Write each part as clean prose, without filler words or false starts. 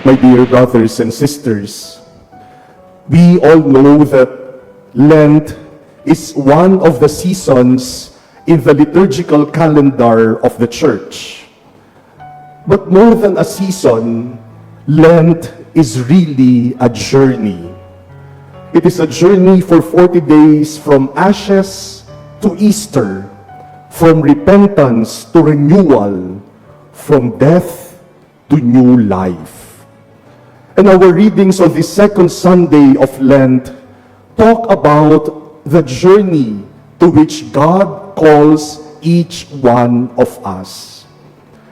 My dear brothers and sisters, we all know that Lent is one of the seasons in the liturgical calendar of the Church. But more than a season, Lent is really a journey. It is a journey for 40 days from ashes to Easter, from repentance to renewal, from death to new life. And our readings on the second Sunday of Lent talk about the journey to which God calls each one of us.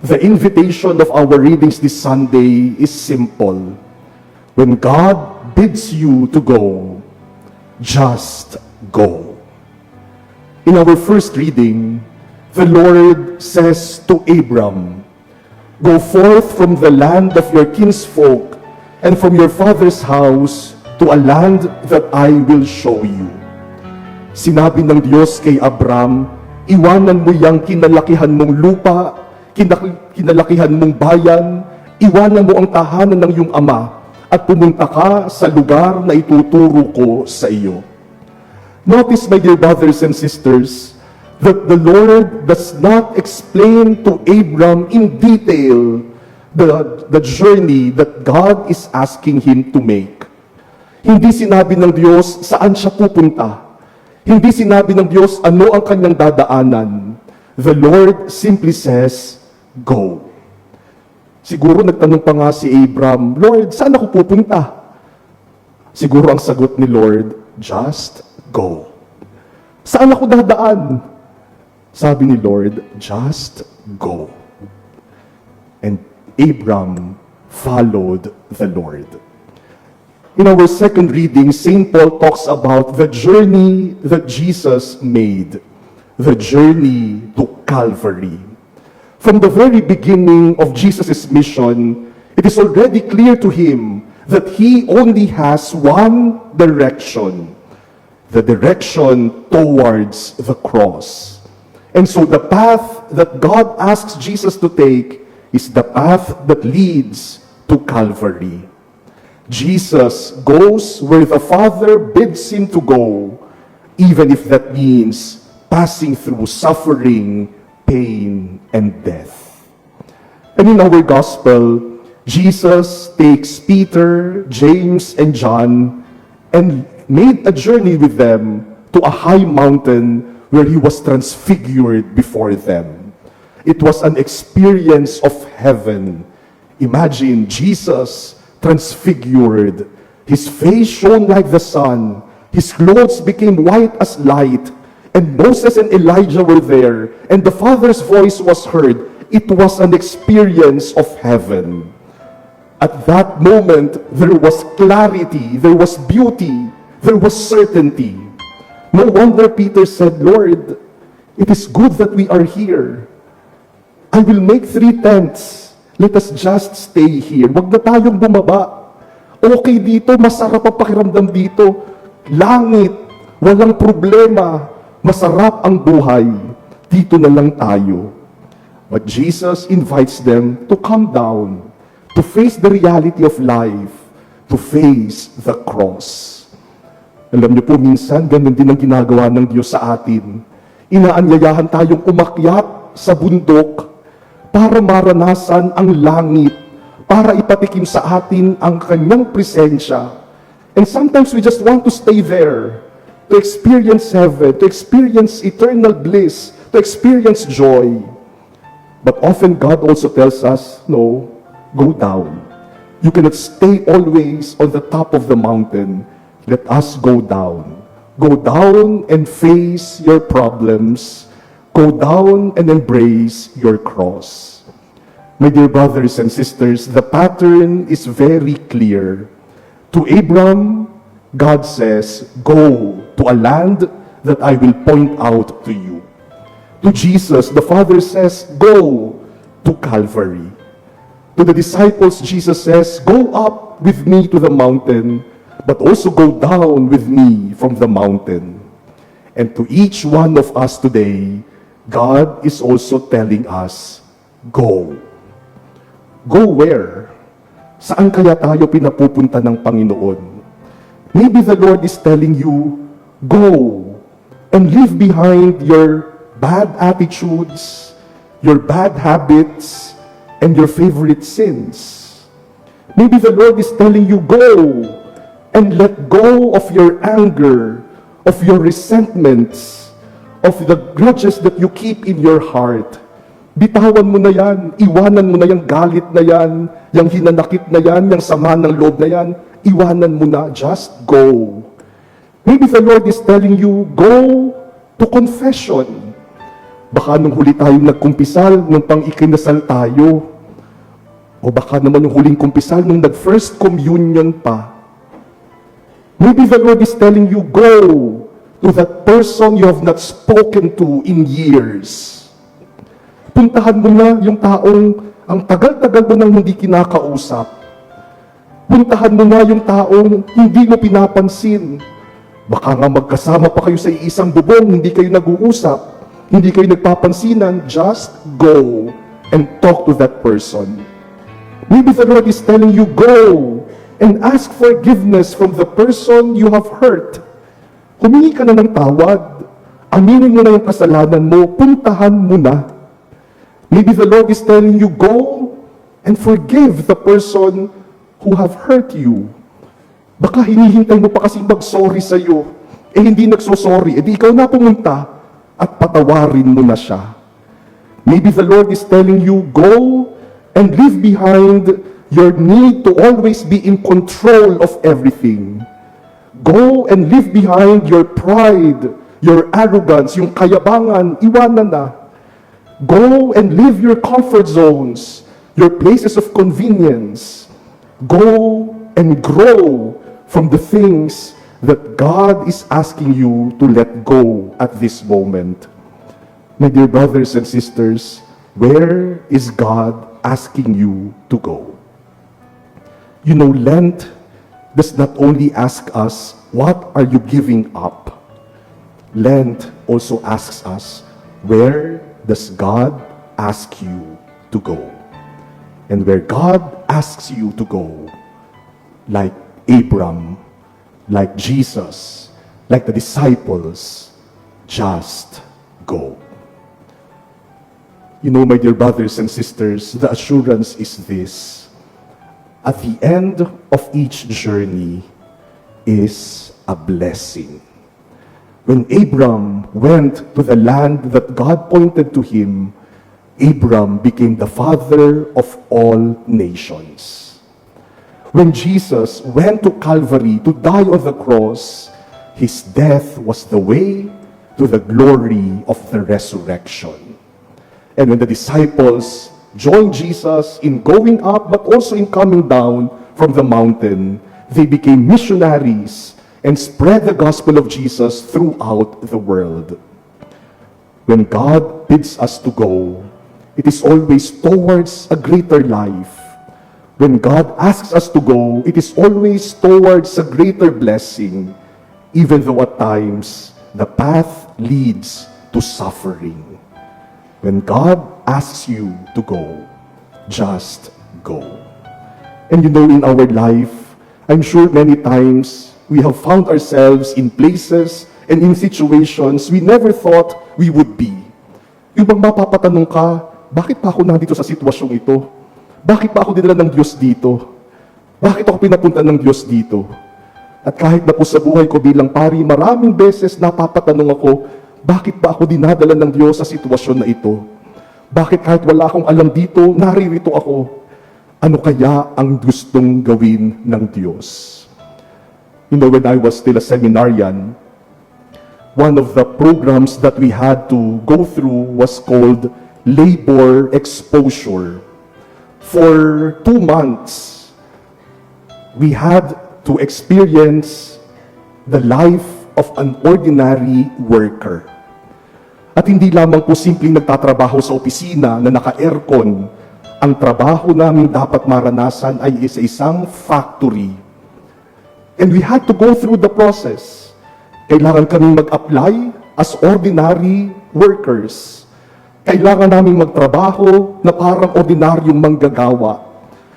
The invitation of our readings this Sunday is simple. When God bids you to go, just go. In our first reading, the Lord says to Abram, "Go forth from the land of your kinsfolk and from your father's house to a land that I will show you." Sinabi ng Diyos kay Abram, "Iwanan mo yang kinalakihan mong lupa, kinalakihan mong bayan, iwanan mo ang tahanan ng iyong ama, at pumunta ka sa lugar na ituturo ko sa iyo." Notice, my dear brothers and sisters, that the Lord does not explain to Abram in detail the journey that God is asking him to make. Hindi sinabi ng Diyos saan siya pupunta. Hindi sinabi ng Diyos ano ang kanyang dadaanan. The Lord simply says, "Go." Siguro nagtanong pa nga si Abram, "Lord, saan ako pupunta?" Siguro ang sagot ni Lord, "Just go." Saan ako dadaan? Sabi ni Lord, "Just go." And Abram followed the Lord. In our second reading, St. Paul talks about the journey that Jesus made, the journey to Calvary. From the very beginning of Jesus' mission, it is already clear to him that he only has one direction, the direction towards the cross. And so the path that God asks Jesus to take is the path that leads to Calvary. Jesus goes where the Father bids him to go, even if that means passing through suffering, pain, and death. And in our gospel, Jesus takes Peter, James, and John and made a journey with them to a high mountain where he was transfigured before them. It was an experience of heaven. Imagine Jesus transfigured. His face shone like the sun. His clothes became white as light. And Moses and Elijah were there. And the Father's voice was heard. It was an experience of heaven. At that moment, there was clarity, there was beauty, there was certainty. No wonder Peter said, "Lord, it is good that we are here. I will make 3 tents. Let us just stay here. Wag na tayong bumaba. Okay dito, masarap ang pakiramdam dito. Langit, walang problema. Masarap ang buhay. Dito na lang tayo." But Jesus invites them to come down, to face the reality of life, to face the cross. Alam niyo po, minsan, ganun din ang ginagawa ng Diyos sa atin. Inaanyayahan tayong umakyat sa bundok para maranasan ang langit, para ipatikim sa atin ang kanyang presensya. And sometimes we just want to stay there, to experience heaven, to experience eternal bliss, to experience joy. But often God also tells us, no, go down. You cannot stay always on the top of the mountain. Let us go down. Go down and face your problems. Go down and embrace your cross. My dear brothers and sisters, the pattern is very clear. To Abram, God says, "Go to a land that I will point out to you." To Jesus, the Father says, "Go to Calvary." To the disciples, Jesus says, "Go up with me to the mountain, but also go down with me from the mountain." And to each one of us today, God is also telling us, go. Go where? Saan kaya tayo pinapupunta ng Panginoon? Maybe the Lord is telling you, go and leave behind your bad attitudes, your bad habits, and your favorite sins. Maybe the Lord is telling you, go and let go of your anger, of your resentments, of the grudges that you keep in your heart. Bitawan mo na yan, iwanan mo na yung galit na yan, yung hinanakit na yan, yung sama ng loob na yan, iwanan mo na, just go. Maybe the Lord is telling you, go to confession. Baka nung huli tayong nagkumpisal, nung pang-ikinasal tayo, o baka naman yung huling kumpisal, nung nag-first communion pa. Maybe the Lord is telling you, go to that person you have not spoken to in years. Puntahan mo na yung taong ang tagal-tagal mo nang hindi kinakausap. Puntahan mo na yung taong hindi mo pinapansin. Baka nga magkasama pa kayo sa isang bubong, hindi kayo nag-uusap, hindi kayo nagpapansinan, just go and talk to that person. Maybe the Lord is telling you, go and ask forgiveness from the person you have hurt. Humingi ka na ng tawad. Aminin mo na yung kasalanan mo. Puntahan mo na. Maybe the Lord is telling you, go and forgive the person who have hurt you. Baka hinihintay mo pa kasi mag-sorry sa'yo. Hindi nagsosorry. Di ikaw na pumunta at patawarin mo na siya. Maybe the Lord is telling you, go and leave behind your need to always be in control of everything. Go and leave behind your pride, your arrogance, yung kayabangan, iwanan na. Go and leave your comfort zones, your places of convenience. Go and grow from the things that God is asking you to let go at this moment. My dear brothers and sisters, where is God asking you to go? You know, Lent does not only ask us, what are you giving up? Lent also asks us, where does God ask you to go? And where God asks you to go, like Abram, like Jesus, like the disciples, just go. You know, my dear brothers and sisters, the assurance is this: at the end of each journey is a blessing. When Abram went to the land that God pointed to him, Abram became the father of all nations. When Jesus went to Calvary to die on the cross, his death was the way to the glory of the resurrection. And when the disciples joined Jesus in going up, but also in coming down from the mountain, they became missionaries and spread the gospel of Jesus throughout the world. When God bids us to go, it is always towards a greater life. When God asks us to go, it is always towards a greater blessing, even though at times the path leads to suffering. When God asks you to go, just go. And you know, in our life, I'm sure many times we have found ourselves in places and in situations we never thought we would be. Yung bang mapapatanong ka, bakit pa ako nandito sa sitwasyong ito? Bakit pa ako dinala ng Diyos dito? Bakit ako pinapunta ng Diyos dito? At kahit na po sa buhay ko bilang pari, maraming beses napapatanong ako, bakit pa ako dinadala ng Diyos sa sitwasyon na ito? Bakit kahit wala akong alam dito, naririto ako? Ano kaya ang gustong gawin ng Diyos? You know, when I was still a seminarian, one of the programs that we had to go through was called labor exposure. For 2 months, we had to experience the life of an ordinary worker. At hindi lamang po simpleng nagtatrabaho sa opisina na naka-aircon. Ang trabaho namin dapat maranasan ay isa-isang factory. And we had to go through the process. Kailangan kaming mag-apply as ordinary workers. Kailangan naming magtrabaho na parang ordinaryong manggagawa.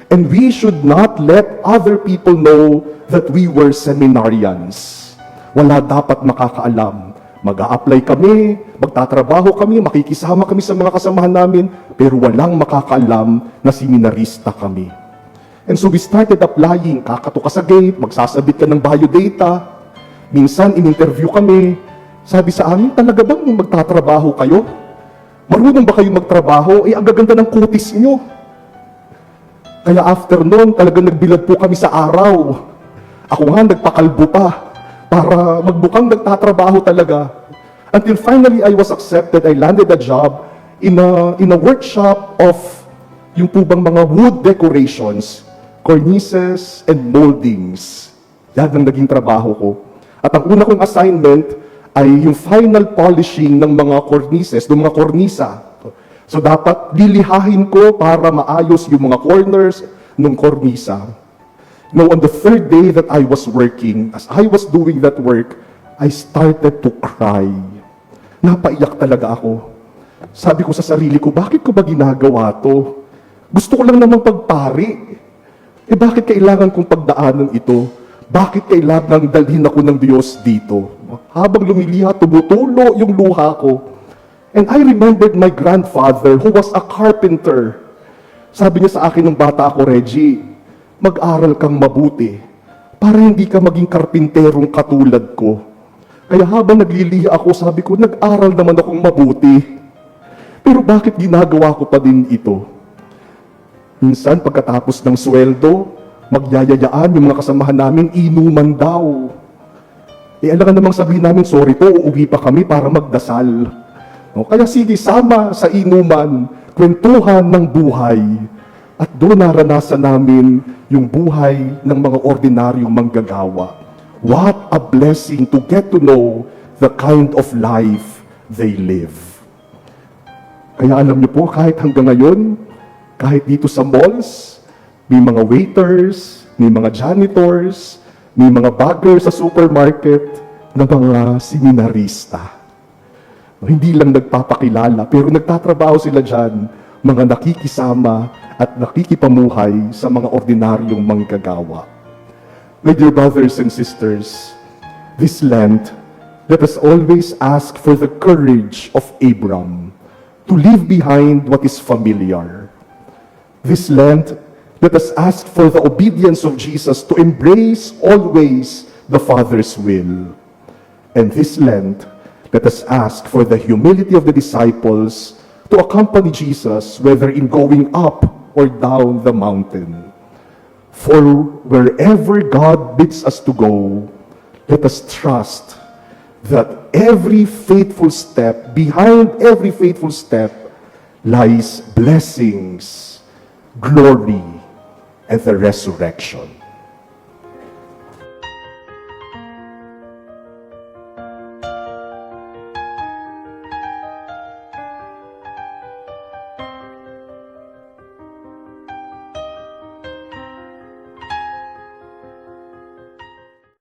And we should not let other people know that we were seminarians. Wala dapat makakaalam. Mag-a-apply kami, magtatrabaho kami, makikisama kami sa mga kasamahan namin, pero walang makakaalam na seminarista kami. And so we started applying, kakato ka sa gate, magsasabit ka ng biodata. Minsan, in-interview kami. Sabi sa amin, talaga bang magtatrabaho kayo? Marunong ba kayo magtrabaho? Ang gaganda ng kutis nyo. Kaya after noon, talagang nagbilad po kami sa araw. Ako nga, nagpakalbo pa para magbukang nagtatrabaho talaga. Until finally, I was accepted. I landed a job in a workshop of yung po bang mga wood decorations, cornices, and moldings. Yan ang naging trabaho ko. At ang una kong assignment ay yung final polishing ng mga cornices, ng mga kornisa. So dapat lilihahin ko para maayos yung mga corners ng kornisa. Now, on the third day that I was working, as I was doing that work, I started to cry. Napaiyak talaga ako. Sabi ko sa sarili ko, bakit ko ba ginagawa to? Gusto ko lang naman pagpari. Bakit kailangan kong pagdaanan ito? Bakit kailangan dalhin ako ng Diyos dito? Habang lumiliha, tumutulo yung luha ko. And I remembered my grandfather who was a carpenter. Sabi niya sa akin nung bata ako, Reggie, mag-aral kang mabuti para hindi ka maging karpinterong katulad ko. Kaya habang naglilihi ako, sabi ko, nag-aral naman akong mabuti. Pero bakit ginagawa ko pa din ito? Minsan, pagkatapos ng sweldo, magyayayaan yung mga kasamahan namin, inuman daw. Alam namang sabihin namin, sorry po, uuwi pa kami para magdasal. Kaya sige, sama sa inuman, kwentuhan ng buhay. At doon naranasan namin yung buhay ng mga ordinaryong manggagawa. What a blessing to get to know the kind of life they live. Kaya alam niyo po, kahit hanggang ngayon, kahit dito sa malls, may mga waiters, may mga janitors, may mga bagger sa supermarket na mga seminarista. Hindi lang nagpapakilala, pero nagtatrabaho sila dyan, mga nakikisama at nakikipamuhay sa mga ordinaryong manggagawa. My dear brothers and sisters, this Lent, let us always ask for the courage of Abram to leave behind what is familiar. This Lent, let us ask for the obedience of Jesus to embrace always the Father's will. And this Lent, let us ask for the humility of the disciples to accompany Jesus, whether in going up or down the mountain. For wherever God bids us to go, let us trust that every faithful step, behind every faithful step, lies blessings, glory, and the resurrection.